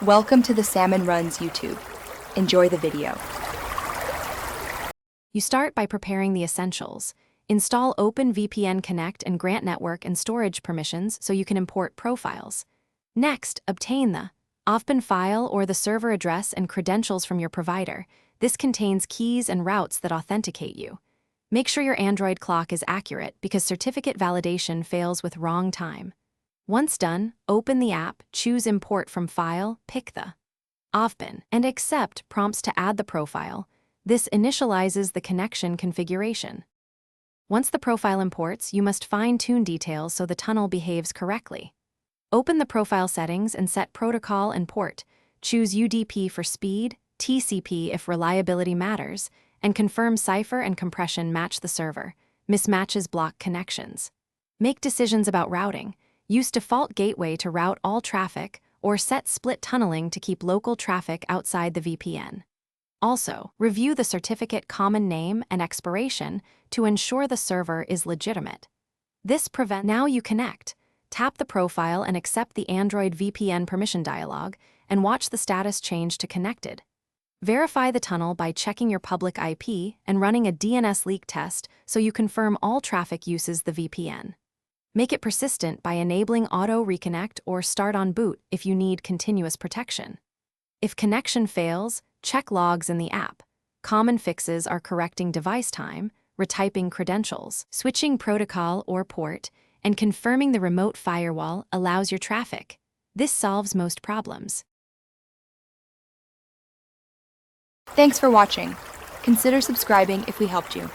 Welcome to the Salmon Runs YouTube. Enjoy the video. You start by preparing the essentials. Install OpenVPN Connect and grant network and storage permissions so you can import profiles. Next, obtain the OpenVPN file or the server address and credentials from your provider. This contains keys and routes that authenticate you. Make sure your Android clock is accurate because certificate validation fails with wrong time. Once done, open the app, choose Import from File, pick the OpenVPN, and accept prompts to add the profile. This initializes the connection configuration. Once the profile imports, you must fine-tune details so the tunnel behaves correctly. Open the profile settings and set protocol and port. Choose UDP for speed, TCP if reliability matters, and confirm cipher and compression match the server. Mismatches block connections. Make decisions about routing. Use default gateway to route all traffic, or set split tunneling to keep local traffic outside the VPN. Also, review the certificate common name and expiration to ensure the server is legitimate. This prevents. Now you connect. Tap the profile and accept the Android VPN permission dialog, and watch the status change to connected. Verify the tunnel by checking your public IP and running a DNS leak test so you confirm all traffic uses the VPN. Make it persistent by enabling auto reconnect or start on boot if you need continuous protection. If connection fails, check logs in the app. Common fixes are correcting device time, retyping credentials, switching protocol or port, and confirming the remote firewall allows your traffic. This solves most problems. Thanks for watching. Consider subscribing if we helped you.